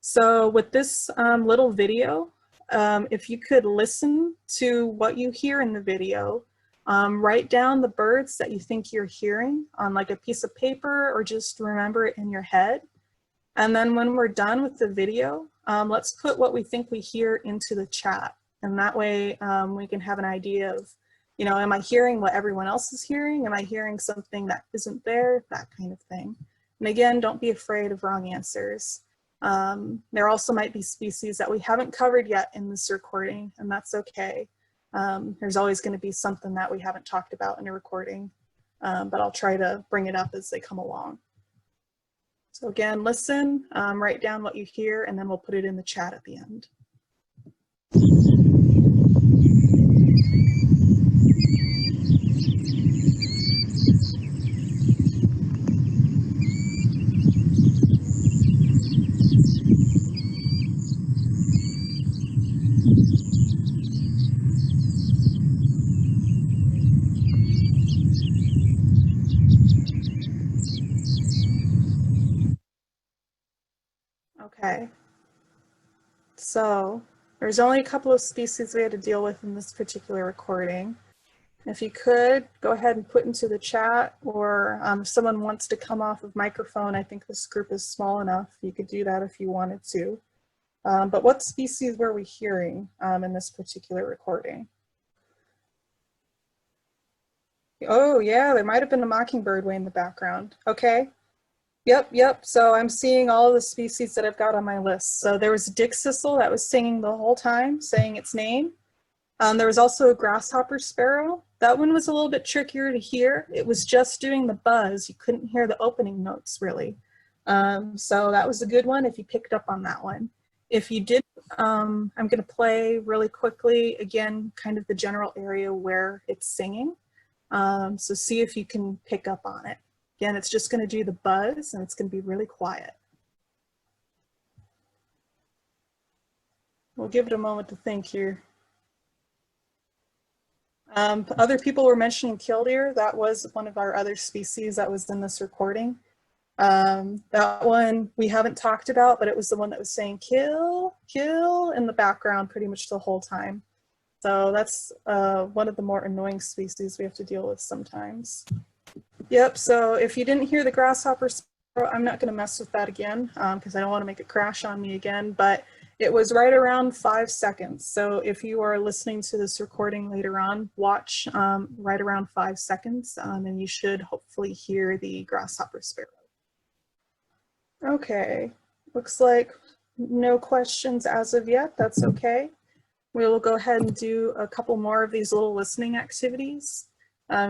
So with this little video, if you could listen to what you hear in the video, write down the birds that you think you're hearing on like a piece of paper or just remember it in your head. And then when we're done with the video, let's put what we think we hear into the chat. And that way we can have an idea of, you know, am I hearing what everyone else is hearing? Am I hearing something that isn't there? That kind of thing. And again, don't be afraid of wrong answers. There also might be species that we haven't covered yet in this recording, and that's okay. There's always going to be something that we haven't talked about in a recording, but I'll try to bring it up as they come along. So again, listen, write down what you hear, and then we'll put it in the chat at the end. Okay, so there's only a couple of species we had to deal with in this particular recording. If you could, go ahead and put into the chat, or if someone wants to come off of microphone, I think this group is small enough, you could do that if you wanted to. But what species were we hearing in this particular recording? Oh yeah, there might have been a mockingbird way in the background. Okay. Yep. So I'm seeing all of the species that I've got on my list. So there was a dickcissel that was singing the whole time, saying its name. There was also a grasshopper sparrow. That one was a little bit trickier to hear. It was just doing the buzz. You couldn't hear the opening notes really. So that was a good one if you picked up on that one. If you did, I'm going to play really quickly, again, kind of the general area where it's singing. So see if you can pick up on it. Again, it's just going to do the buzz and it's going to be really quiet. We'll give it a moment to think here. Other people were mentioning killdeer. That was one of our other species that was in this recording. That one we haven't talked about, but it was the one that was saying kill, kill in the background pretty much the whole time. So that's one of the more annoying species we have to deal with sometimes. Yep, so if you didn't hear the grasshopper sparrow, I'm not going to mess with that again because I don't want to make it crash on me again, but it was right around 5 seconds. So if you are listening to this recording later on, watch right around 5 seconds and you should hopefully hear the grasshopper sparrow. Okay, looks like no questions as of yet. That's okay. We will go ahead and do a couple more of these little listening activities.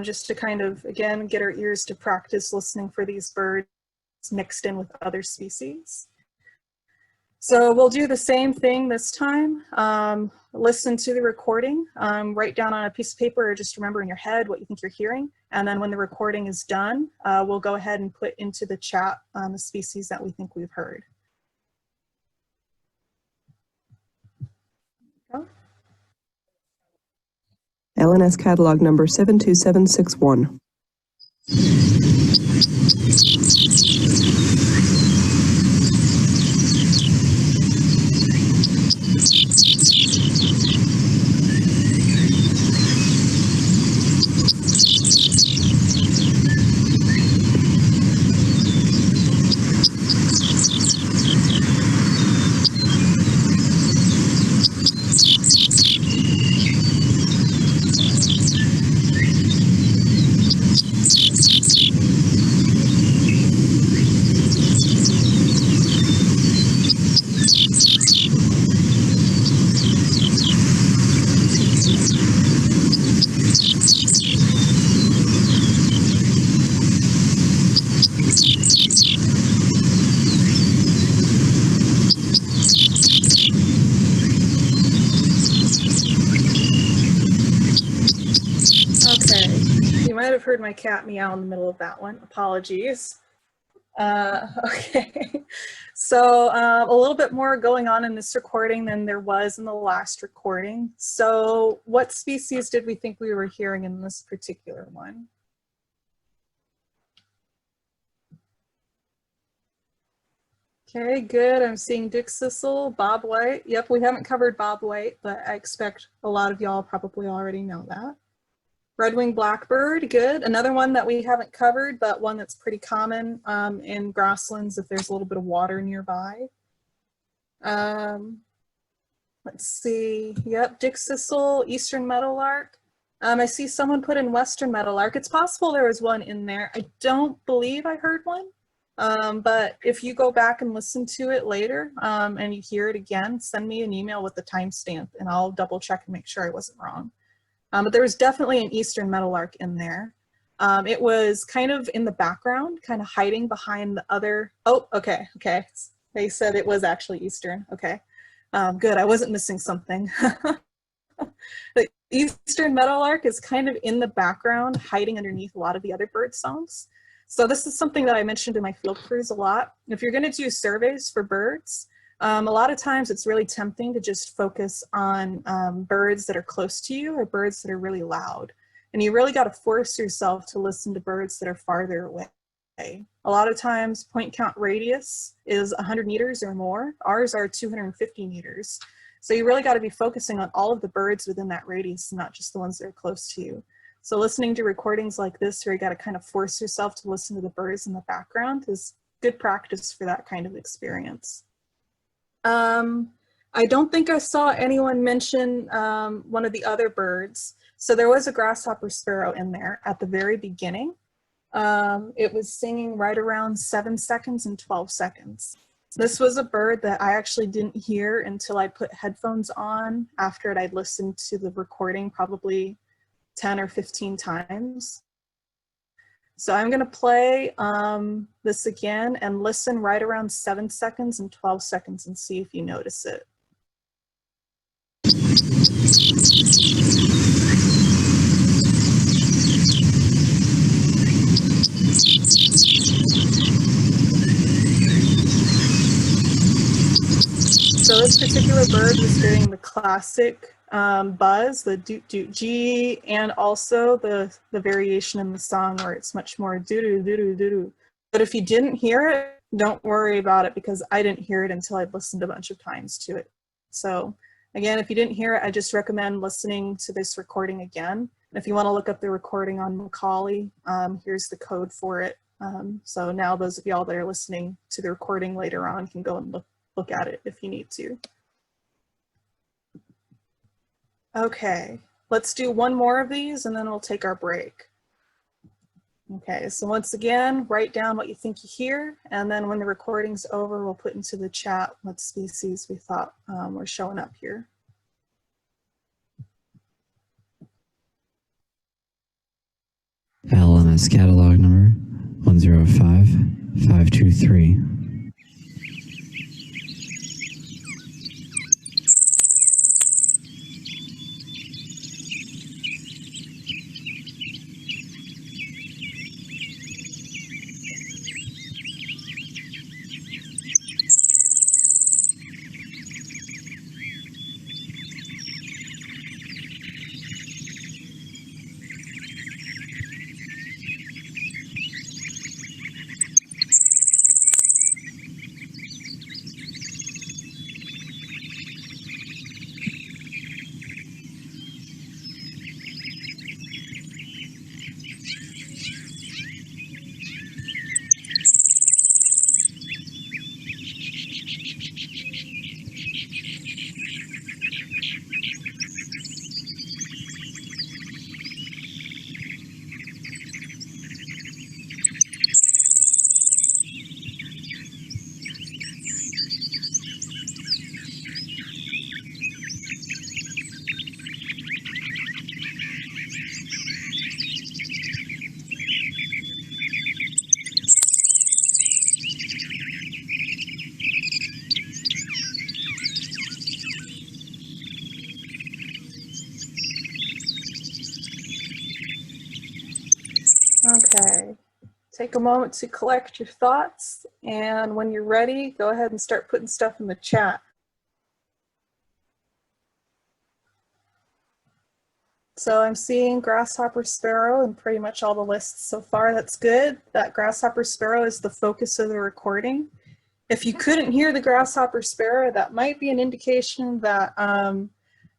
Just to kind of, again, get our ears to practice listening for these birds mixed in with other species. So we'll do the same thing this time. Listen to the recording, write down on a piece of paper or just remember in your head what you think you're hearing. And then when the recording is done, we'll go ahead and put into the chat the species that we think we've heard. LNS catalog number 72761. Have heard my cat meow in the middle of that one. Apologies. Okay, so a little bit more going on in this recording than there was in the last recording. So what species did we think we were hearing in this particular one? Okay, good. I'm seeing Dick Sissel, Bob White. Yep, we haven't covered Bob White, but I expect a lot of y'all probably already know that. Red-winged blackbird, good. Another one that we haven't covered, but one that's pretty common in grasslands if there's a little bit of water nearby. Let's see. Yep, Dick Sissel, eastern meadowlark. I see someone put in western meadowlark. It's possible there was one in there. I don't believe I heard one. But if you go back and listen to it later and you hear it again, send me an email with the timestamp and I'll double check and make sure I wasn't wrong. But there was definitely an eastern meadowlark in there. It was kind of in the background, kind of hiding behind the other. Oh, okay. They said it was actually eastern. Okay, good. I wasn't missing something. The eastern meadowlark is kind of in the background, hiding underneath a lot of the other bird songs. So this is something that I mentioned in my field cruise a lot. If you're going to do surveys for birds, a lot of times it's really tempting to just focus on birds that are close to you or birds that are really loud. And you really got to force yourself to listen to birds that are farther away. A lot of times point count radius is 100 meters or more. Ours are 250 meters. So you really got to be focusing on all of the birds within that radius, not just the ones that are close to you. So listening to recordings like this where you got to kind of force yourself to listen to the birds in the background is good practice for that kind of experience. I don't think I saw anyone mention one of the other birds. So there was a grasshopper sparrow in there at the very beginning. It was singing right around 7 seconds and 12 seconds. This was a bird that I actually didn't hear until I put headphones on after I'd listened to the recording probably 10 or 15 times. So I'm going to play this again and listen right around 7 seconds and 12 seconds and see if you notice it. So this particular bird was doing the classic buzz, the doot doot G, and also the variation in the song where it's much more doo doo doo doo doo doo. But if you didn't hear it, don't worry about it because I didn't hear it until I'd listened a bunch of times to it. So again, if you didn't hear it, I just recommend listening to this recording again. And if you want to look up the recording on Macaulay, here's the code for it. So now those of y'all that are listening to the recording later on can go and look at it if you need to. Okay, let's do one more of these and then we'll take our break. Okay, so once again, write down what you think you hear, and then when the recording's over, we'll put into the chat what species we thought were showing up here. LMS catalog number 105523. Okay, take a moment to collect your thoughts, and when you're ready, go ahead and start putting stuff in the chat. So I'm seeing grasshopper sparrow in pretty much all the lists so far. That's good. That grasshopper sparrow is the focus of the recording. If you couldn't hear the grasshopper sparrow, that might be an indication that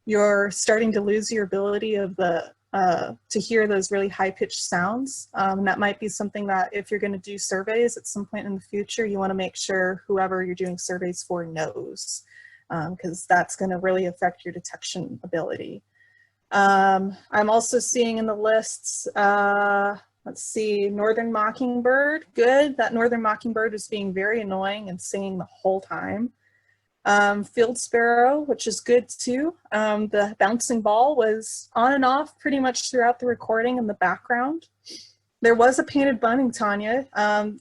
you're starting to lose your ability of to hear those really high-pitched sounds. That might be something that if you're going to do surveys at some point in the future, you want to make sure whoever you're doing surveys for knows, because that's going to really affect your detection ability. I'm also seeing in the lists, let's see, northern mockingbird, good. That northern mockingbird is being very annoying and singing the whole time. Field sparrow, which is good too. The bouncing ball was on and off pretty much throughout the recording in the background. There was a painted bunting, Tanya.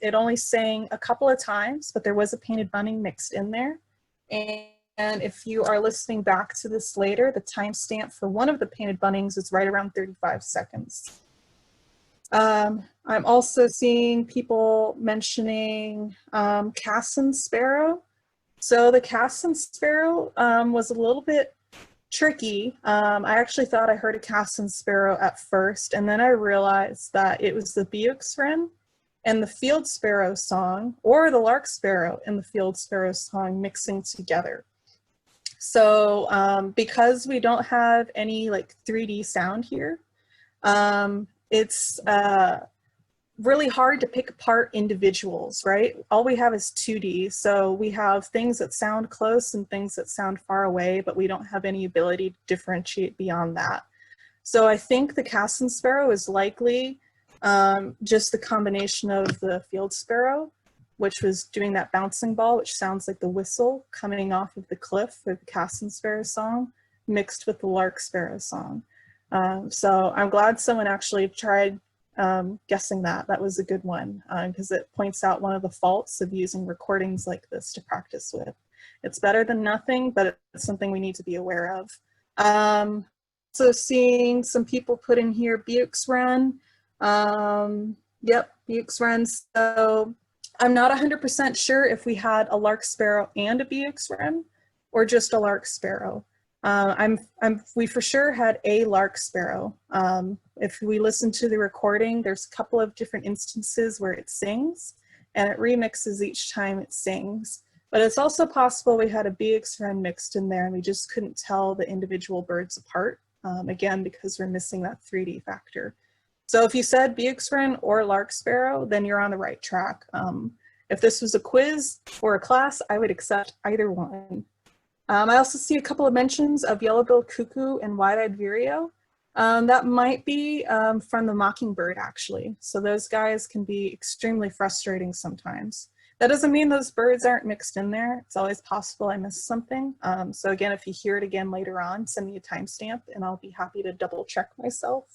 It only sang a couple of times, but there was a painted bunting mixed in there. And if you are listening back to this later, the timestamp for one of the painted buntings is right around 35 seconds. I'm also seeing people mentioning Cassin sparrow. So the Cassin sparrow was a little bit tricky. I actually thought I heard a Cassin sparrow at first, and then I realized that it was the Beaux wren and the field sparrow song, or the lark sparrow and the field sparrow song mixing together. So because we don't have any like 3D sound here, it's really hard to pick apart individuals, right? All we have is 2D, so we have things that sound close and things that sound far away, but we don't have any ability to differentiate beyond that. So I think the Cassin sparrow is likely just the combination of the field sparrow, which was doing that bouncing ball, which sounds like the whistle coming off of the cliff for the Cassin sparrow song, mixed with the lark sparrow song. So I'm glad someone actually tried guessing that. That was a good one, because it points out one of the faults of using recordings like this to practice with. It's better than nothing, but it's something we need to be aware of. So seeing some people put in here Beaux wren. Yep, Beaux wren. So I'm not 100% sure if we had a lark sparrow and a Beaux wren, or just a lark sparrow. We for sure had a lark sparrow. If we listen to the recording, there's a couple of different instances where it sings, and it remixes each time it sings. But it's also possible we had a Beaux wren mixed in there and we just couldn't tell the individual birds apart, again, because we're missing that 3D factor. So if you said Beaux wren or lark sparrow, then you're on the right track. If this was a quiz or a class, I would accept either one. I also see a couple of mentions of yellow-billed cuckoo and wide-eyed vireo. That might be from the mockingbird, actually. So those guys can be extremely frustrating sometimes. That doesn't mean those birds aren't mixed in there. It's always possible I missed something. So again, if you hear it again later on, send me a timestamp and I'll be happy to double check myself.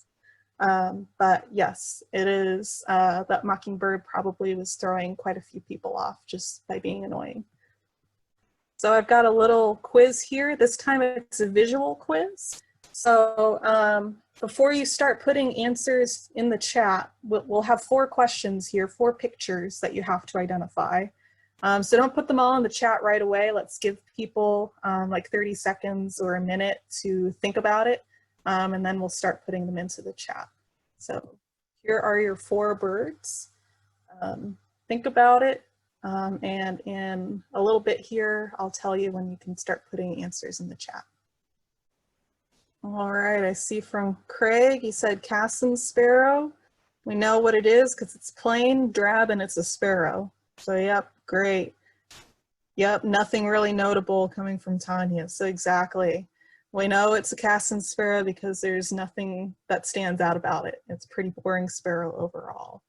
But yes, it is, that mockingbird probably was throwing quite a few people off just by being annoying. So I've got a little quiz here. This time it's a visual quiz. So before you start putting answers in the chat, we'll have 4 questions here, 4 pictures that you have to identify. So don't put them all in the chat right away. Let's give people like 30 seconds or a minute to think about it, and then we'll start putting them into the chat. So here are your 4 birds. Think about it. And in a little bit here, I'll tell you when you can start putting answers in the chat. All right, I see from Craig, he said Cassin sparrow. We know what it is because it's plain, drab, and it's a sparrow. So yep, great. Yep, nothing really notable coming from Tanya. So exactly. We know it's a Cassin sparrow because there's nothing that stands out about it. It's a pretty boring sparrow overall.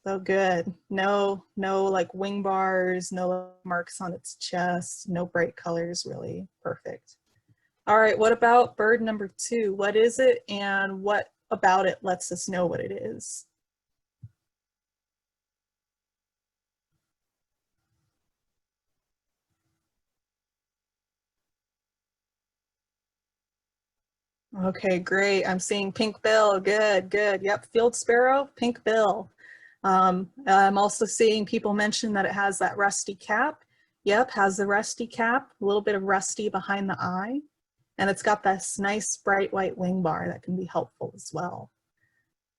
So good. No like wing bars, no marks on its chest, no bright colors, really perfect. All right, what about bird number 2? What is it and what about it lets us know what it is? Okay, great. I'm seeing pink bill. Good, good. Yep, field sparrow, pink bill. I'm also seeing people mention that it has that rusty cap. Yep, has the rusty cap, a little bit of rusty behind the eye. And it's got this nice bright white wing bar that can be helpful as well.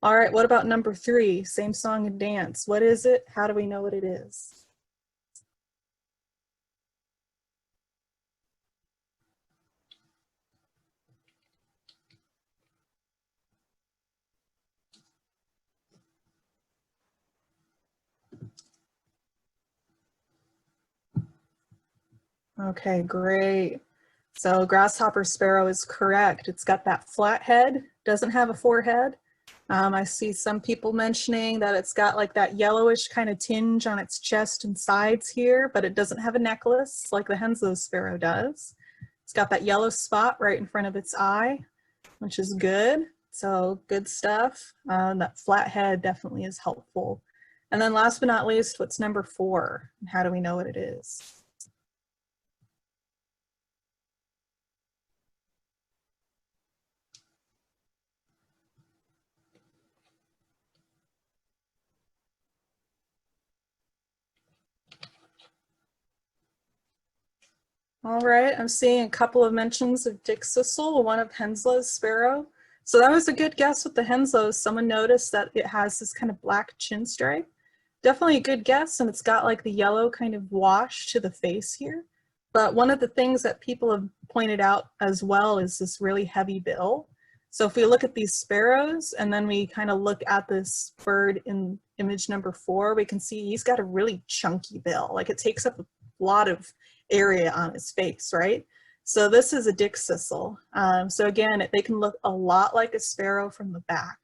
All right, what about number 3? Same song and dance. What is it? How do we know what it is? Okay, great. So grasshopper sparrow is correct. It's got that flat head, doesn't have a forehead. I see some people mentioning that it's got like that yellowish kind of tinge on its chest and sides here, but it doesn't have a necklace like the Henslow sparrow does. It's got that yellow spot right in front of its eye, which is good. So good stuff. That flat head definitely is helpful. And then last but not least, what's number 4? And how do we know what it is? All right, I'm seeing a couple of mentions of dickcissel, one of Henslow's sparrow. So that was a good guess with the Henslows. Someone noticed that it has this kind of black chin stripe. Definitely a good guess, and it's got like the yellow kind of wash to the face here. But one of the things that people have pointed out as well is this really heavy bill. So if we look at these sparrows and then we kind of look at this bird in image number 4, we can see he's got a really chunky bill. Like it takes up a lot of area on his face, right? So this is a dickcissel. So again, they can look a lot like a sparrow from the back.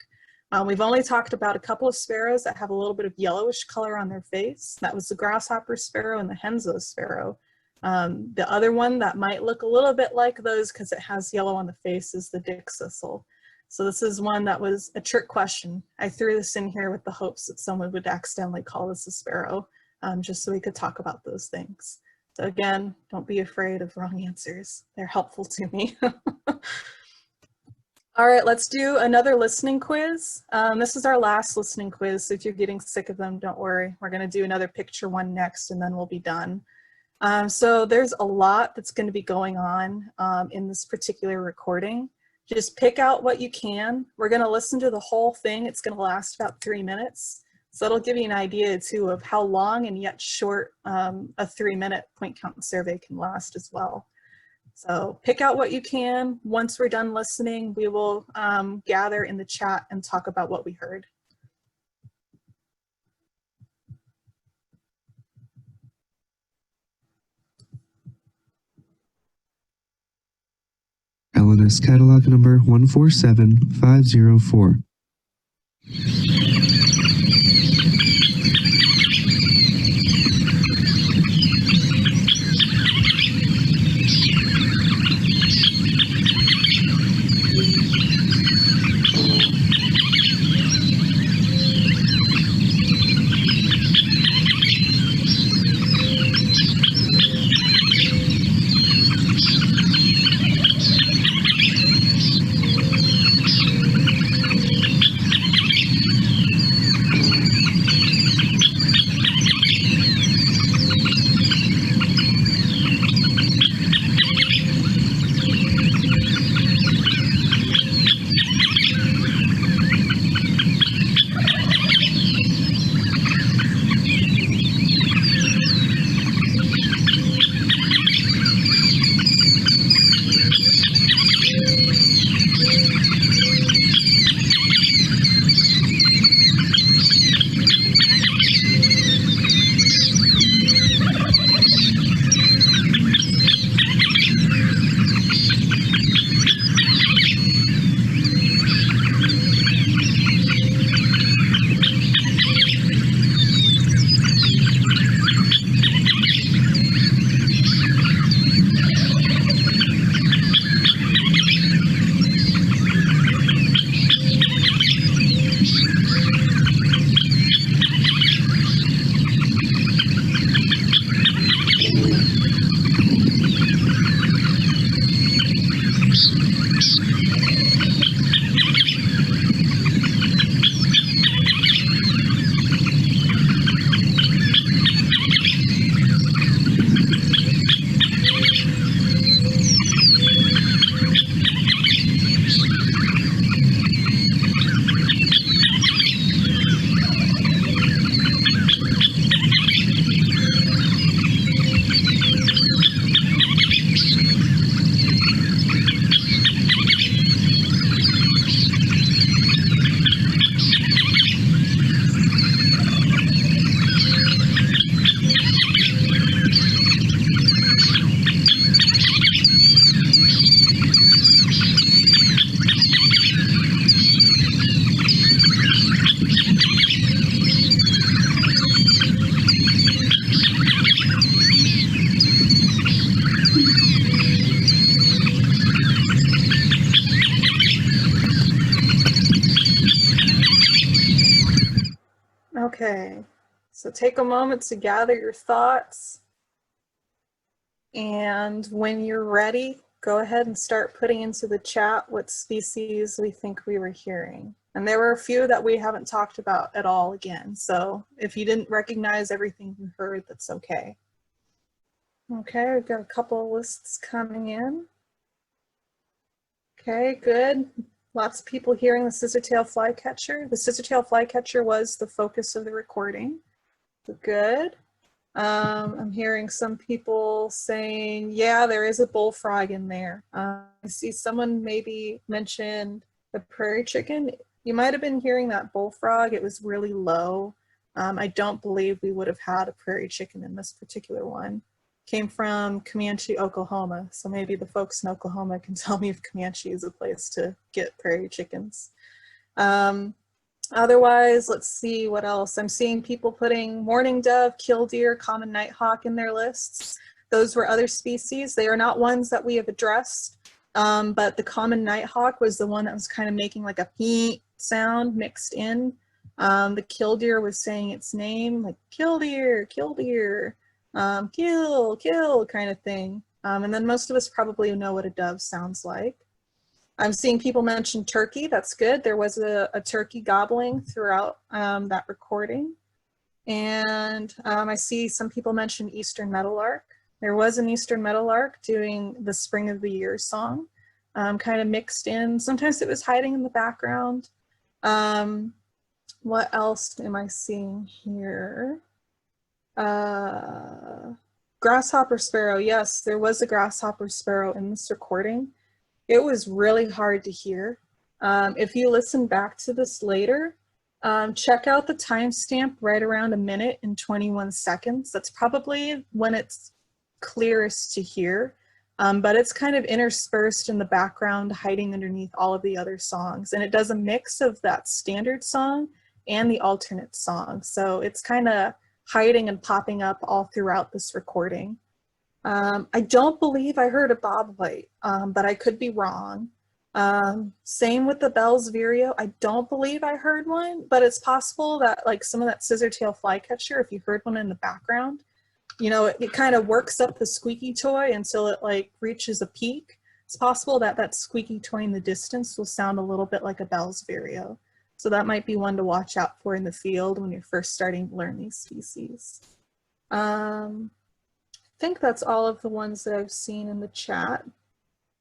We've only talked about a couple of sparrows that have a little bit of yellowish color on their face. That was the grasshopper sparrow and the Henslow sparrow. The other one that might look a little bit like those because it has yellow on the face is the dickcissel. So this is one that was a trick question. I threw this in here with the hopes that someone would accidentally call this a sparrow, just so we could talk about those things. So again, don't be afraid of wrong answers. They're helpful to me. All right, let's do another listening quiz. This is our last listening quiz, so if you're getting sick of them, don't worry. We're gonna do another picture one next and then we'll be done. So there's a lot that's gonna be going on in this particular recording. Just pick out what you can. We're gonna listen to the whole thing. It's gonna last about 3 minutes. So that'll give you an idea too of how long and yet short a 3-minute point count survey can last as well. So pick out what you can. Once we're done listening, we will gather in the chat and talk about what we heard. LNS catalog number 147504. So take a moment to gather your thoughts. And when you're ready, go ahead and start putting into the chat what species we think we were hearing. And there were a few that we haven't talked about at all again. So if you didn't recognize everything you heard, that's okay. Okay, we've got a couple of lists coming in. Okay, good. Lots of people hearing the scissortail flycatcher. The scissortail flycatcher was the focus of the recording. Good. I'm hearing some people saying, yeah, there is a bullfrog in there. I see someone maybe mentioned the prairie chicken. You might have been hearing that bullfrog. It was really low. I don't believe we would have had a prairie chicken in this particular one. Came from Comanche, Oklahoma. So maybe the folks in Oklahoma can tell me if Comanche is a place to get prairie chickens. Otherwise, let's see what else. I'm seeing people putting mourning dove, killdeer, common nighthawk in their lists. Those were other species. They are not ones that we have addressed, but the common nighthawk was the one that was kind of making like a peep sound mixed in. The killdeer was saying its name, like killdeer, killdeer, kill kind of thing. And then most of us probably know what a dove sounds like. I'm seeing people mention turkey. That's good. There was a turkey gobbling throughout that recording. And I see some people mention eastern meadowlark. There was an eastern meadowlark doing the spring of the year song, kind of mixed in. Sometimes it was hiding in the background. What else am I seeing here? Grasshopper sparrow. Yes, there was a grasshopper sparrow in this recording. It was really hard to hear. If you listen back to this later, check out the timestamp right around 1 minute and 21 seconds. That's probably when it's clearest to hear, but it's kind of interspersed in the background, hiding underneath all of the other songs. And it does a mix of that standard song and the alternate song. So it's kind of hiding and popping up all throughout this recording. I don't believe I heard a bobwhite, but I could be wrong. Same with the Bell's vireo. I don't believe I heard one, but it's possible that like some of that scissortail flycatcher, if you heard one in the background, you know, it kind of works up the squeaky toy until it like reaches a peak. It's possible that that squeaky toy in the distance will sound a little bit like a Bell's vireo. So that might be one to watch out for in the field when you're first starting to learn these species. I think that's all of the ones that I've seen in the chat.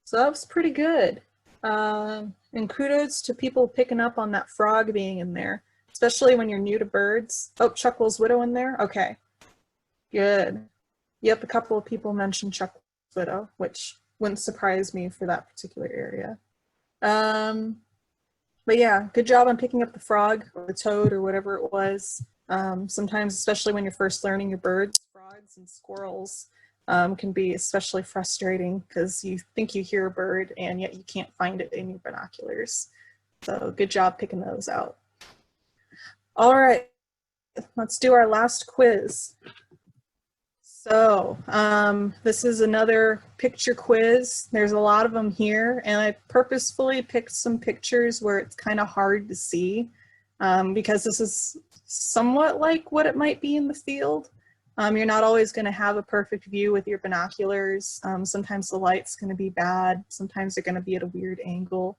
So that was pretty good. And kudos to people picking up on that frog being in there, especially when you're new to birds. Oh, Chuckwell's widow in there? Okay, good. Yep, a couple of people mentioned Chuckwell's widow, which wouldn't surprise me for that particular area. But yeah, good job on picking up the frog or the toad or whatever it was. Sometimes, especially when you're first learning your birds, frogs and squirrels can be especially frustrating because you think you hear a bird and yet you can't find it in your binoculars. So good job picking those out. All right, let's do our last quiz. So this is another picture quiz. There's a lot of them here, and I purposefully picked some pictures where it's kind of hard to see because this is somewhat like what it might be in the field. You're not always going to have a perfect view with your binoculars. Sometimes the light's going to be bad. Sometimes they're going to be at a weird angle.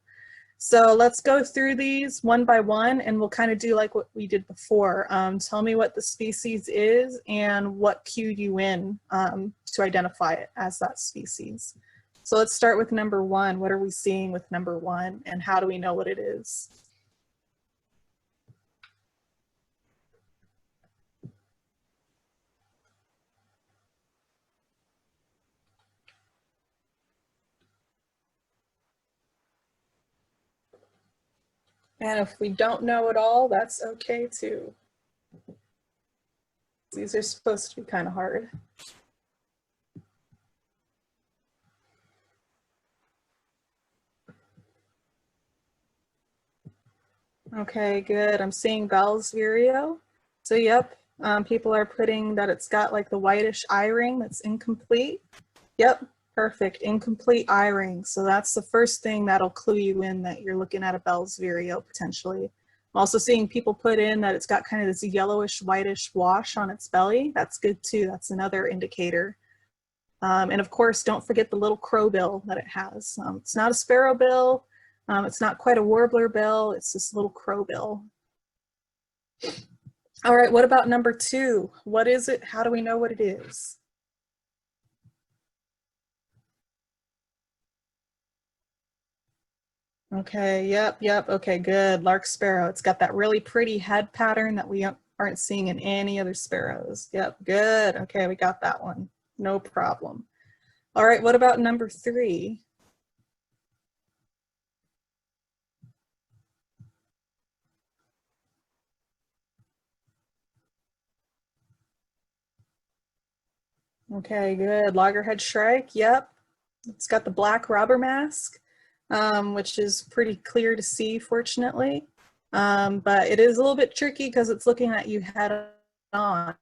So let's go through these one by one, and we'll kind of do like what we did before. Tell me what the species is and what cued you in to identify it as that species. So let's start with number one. What are we seeing with number one, and how do we know what it is? And if we don't know at all, that's okay too. These are supposed to be kind of hard. Okay, good. I'm seeing Bell's vireo. So yep, people are putting that it's got like the whitish eye ring that's incomplete. Yep, perfect, incomplete eye ring. So that's the first thing that'll clue you in that you're looking at a Bell's vireo potentially. I'm also seeing people put in that it's got kind of this yellowish, whitish wash on its belly. That's good too. That's another indicator. And of course, don't forget the little crow bill that it has. It's not a sparrow bill. It's not quite a warbler bill. It's this little crow bill. All right, what about number 2? What is it? How do we know what it is? Okay, yep, okay, good. Lark sparrow. It's got that really pretty head pattern that we aren't seeing in any other sparrows. Yep, good. Okay, we got that one. No problem. All right, what about number 3? Okay, good. Loggerhead shrike, yep. It's got the black robber mask, which is pretty clear to see, fortunately. But it is a little bit tricky because it's looking at you head on.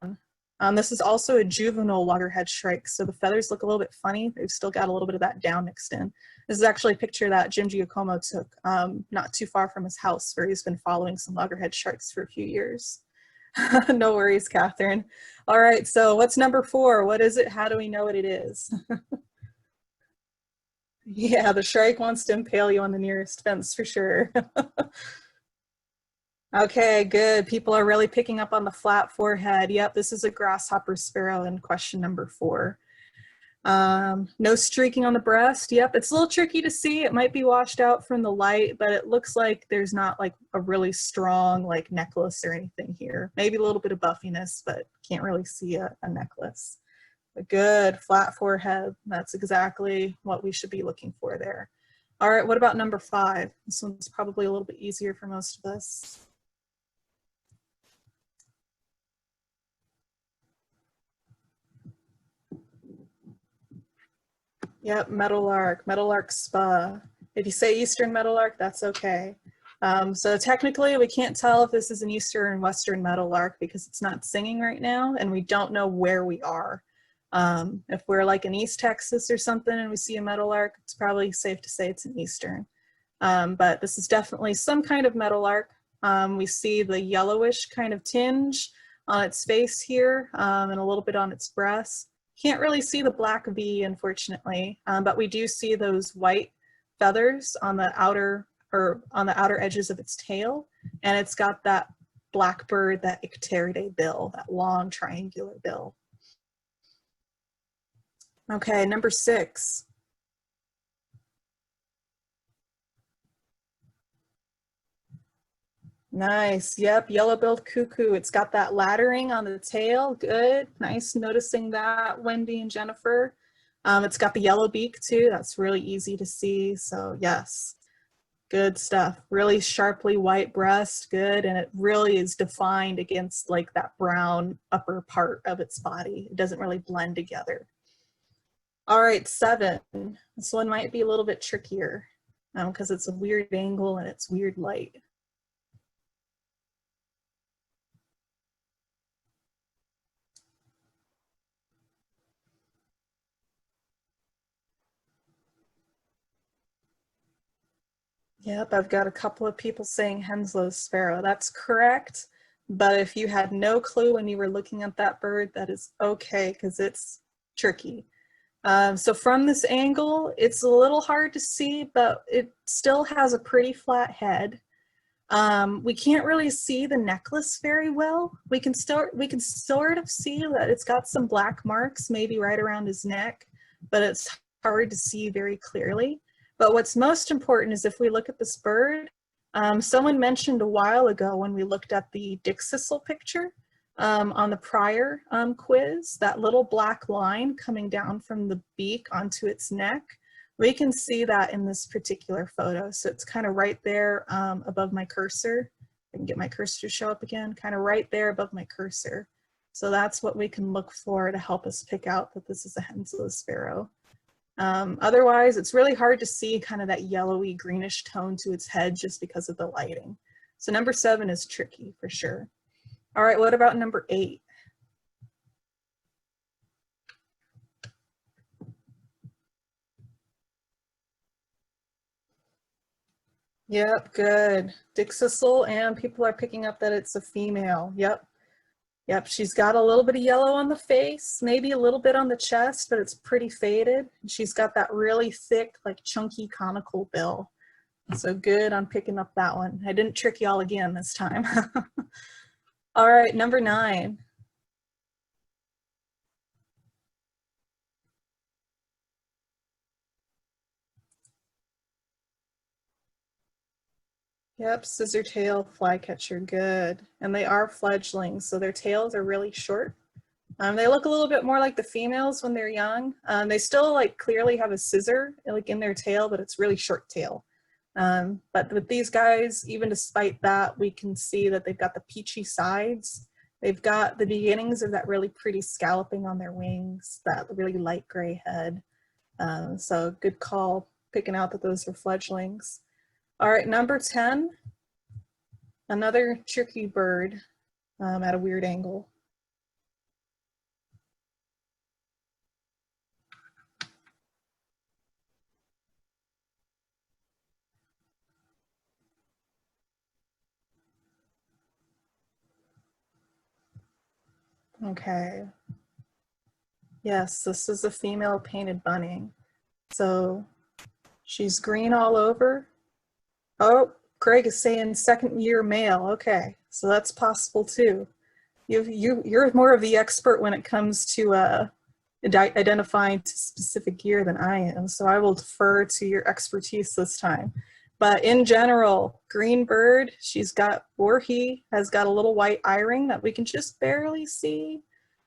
This is also a juvenile loggerhead shrike, so the feathers look a little bit funny. They've still got a little bit of that down mixed in. This is actually a picture that Jim Giacomo took not too far from his house, where he's been following some loggerhead shrikes for a few years. No worries, Catherine. All right, so what's number 4? What is it? How do we know what it is? Yeah, the shrike wants to impale you on the nearest fence for sure. Okay, good. People are really picking up on the flat forehead. Yep, this is a grasshopper sparrow in question number 4. No streaking on the breast. Yep, it's a little tricky to see. It might be washed out from the light, but it looks like there's not like a really strong like necklace or anything here. Maybe a little bit of buffiness, but can't really see a necklace. But good, flat forehead. That's exactly what we should be looking for there. All right, what about number 5? This one's probably a little bit easier for most of us. Yep, meadowlark spa. If you say eastern meadowlark, that's okay. So technically we can't tell if this is an eastern and western meadowlark because it's not singing right now and we don't know where we are. If we're like in East Texas or something and we see a meadowlark, it's probably safe to say it's an eastern. But this is definitely some kind of meadowlark. We see the yellowish kind of tinge on its face here and a little bit on its breast. Can't really see the black V, unfortunately, but we do see those white feathers on the outer edges of its tail, and it's got that blackbird, that icteridae bill, that long triangular bill. Okay, number 6. Nice, yep, yellow-billed cuckoo. It's got that laddering on the tail, good, nice noticing that, Wendy and Jennifer. It's got the yellow beak too, that's really easy to see, so yes, good stuff. Really sharply white breast, good, and it really is defined against like that brown upper part of its body. It doesn't really blend together. All right, 7. This one might be a little bit trickier because it's a weird angle and it's weird light. Yep, I've got a couple of people saying Henslow's sparrow. That's correct, but if you had no clue when you were looking at that bird, that is okay because it's tricky. So from this angle, it's a little hard to see, but it still has a pretty flat head. We can't really see the necklace very well. We can sort of see that it's got some black marks, maybe right around his neck, but it's hard to see very clearly. But what's most important is if we look at this bird, someone mentioned a while ago when we looked at the dickcissel picture on the prior quiz, that little black line coming down from the beak onto its neck. We can see that in this particular photo. So it's kind of right there above my cursor. I can get my cursor to show up again, kind of right there above my cursor. So that's what we can look for to help us pick out that this is a Henslow sparrow. Otherwise, it's really hard to see kind of that yellowy greenish tone to its head just because of the lighting. So number 7 is tricky for sure. All right, what about number 8? Yep, good. Dickcissel, and people are picking up that it's a female. Yep. Yep, she's got a little bit of yellow on the face, maybe a little bit on the chest, but it's pretty faded. She's got that really thick, like chunky conical bill. So good on picking up that one. I didn't trick y'all again this time. All right, number 9. Yep, scissortail flycatcher, good. And they are fledglings, so their tails are really short. They look a little bit more like the females when they're young. They still like clearly have a scissor like in their tail, but it's really short tail. But with these guys, even despite that, we can see that they've got the peachy sides. They've got the beginnings of that really pretty scalloping on their wings, that really light gray head. So good call picking out that those are fledglings. All right, number 10, another tricky bird at a weird angle. Okay. Yes, this is a female painted bunting. So she's green all over. Oh, Greg is saying 2nd year male. Okay, so that's possible too. You're more of the expert when it comes to identifying specific year than I am, so I will defer to your expertise this time. But in general, green bird, she's got, or he has got a little white eye-ring that we can just barely see.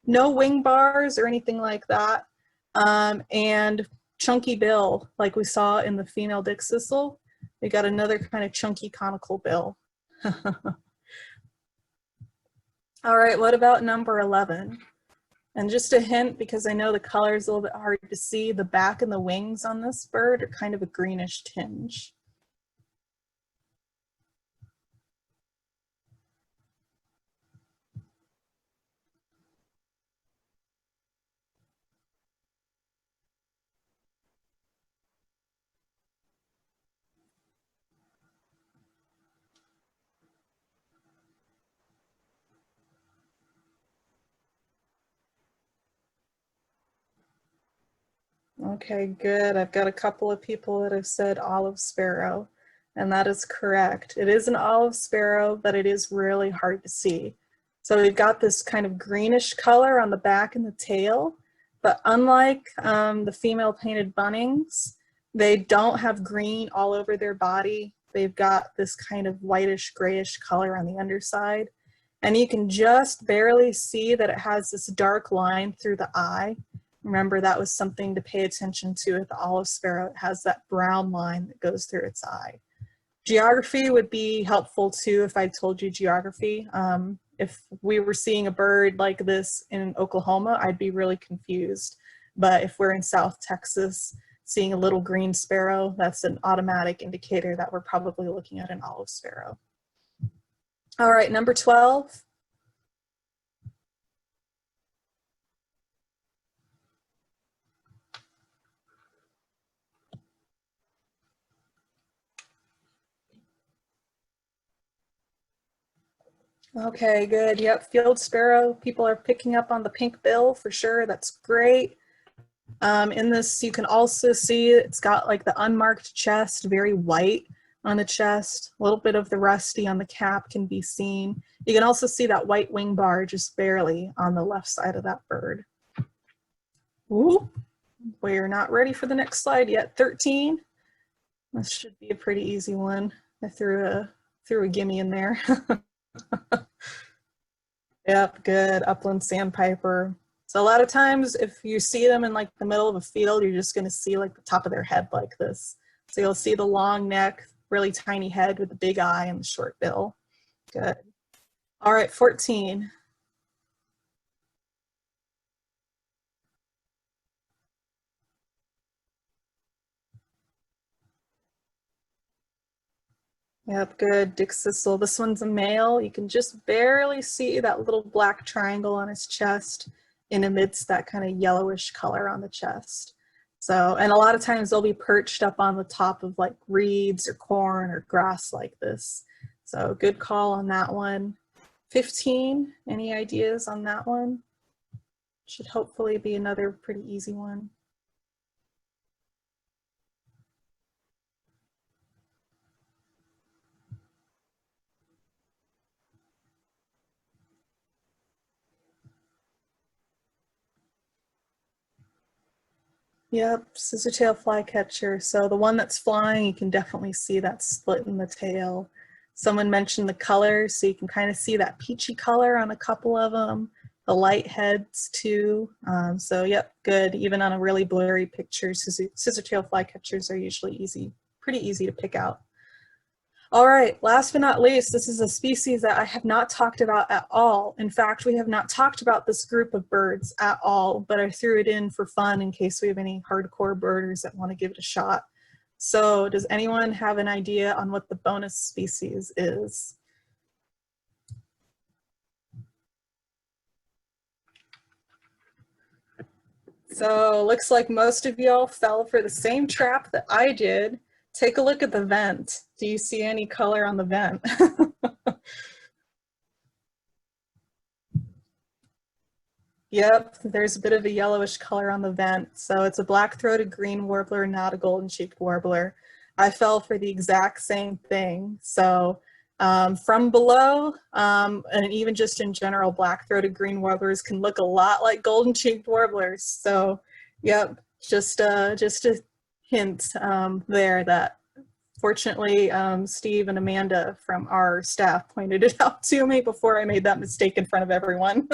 No wing bars or anything like that. And chunky bill, like we saw in the female dickcissel. We got another kind of chunky conical bill. All right, what about number 11? And just a hint, because I know the color is a little bit hard to see, the back and the wings on this bird are kind of a greenish tinge. Okay, good. I've got a couple of people that have said olive sparrow, and that is correct. It is an olive sparrow, but it is really hard to see. So we've got this kind of greenish color on the back and the tail, but unlike the female painted buntings, they don't have green all over their body. They've got this kind of whitish grayish color on the underside, and you can just barely see that it has this dark line through the eye. Remember, that was something to pay attention to with the olive sparrow. It has that brown line that goes through its eye. Geography would be helpful too if I told you geography. If we were seeing a bird like this in Oklahoma, I'd be really confused. But if we're in South Texas, seeing a little green sparrow, that's an automatic indicator that we're probably looking at an olive sparrow. All right, number 12. Okay, good. Yep, field sparrow. People are picking up on the pink bill for sure. That's great. In this, you can also see it's got like the unmarked chest, very white on the chest. A little bit of the rusty on the cap can be seen. You can also see that white wing bar just barely on the left side of that bird. Ooh, we're not ready for the next slide yet. 13. This should be a pretty easy one. I threw a gimme in there. Yep, good. Upland sandpiper. So a lot of times if you see them in like the middle of a field, you're just going to see like the top of their head like this. So you'll see the long neck, really tiny head with the big eye and the short bill. Good. All right, 14. Yep, good. Dickcissel. This one's a male. You can just barely see that little black triangle on his chest in amidst that kind of yellowish color on the chest. So, and a lot of times they'll be perched up on the top of like reeds or corn or grass like this. So good call on that one. 15, any ideas on that one? Should hopefully be another pretty easy one. Yep, scissortail flycatcher. So the one that's flying, you can definitely see that split in the tail. Someone mentioned the color, so you can kind of see that peachy color on a couple of them. The light heads too. So yep, good. Even on a really blurry picture, scissortail flycatchers are usually pretty easy to pick out. All right, last but not least, this is a species that I have not talked about at all. In fact, we have not talked about this group of birds at all, but I threw it in for fun in case we have any hardcore birders that want to give it a shot. So does anyone have an idea on what the bonus species is? So looks like most of y'all fell for the same trap that I did. Take a look at the vent. Do you see any color on the vent? Yep, there's a bit of a yellowish color on the vent. So it's a black-throated green warbler, not a golden-cheeked warbler. I fell for the exact same thing. So from below, and even just in general, black-throated green warblers can look a lot like golden-cheeked warblers. So yep, just a hint there that fortunately Steve and Amanda from our staff pointed it out to me before I made that mistake in front of everyone.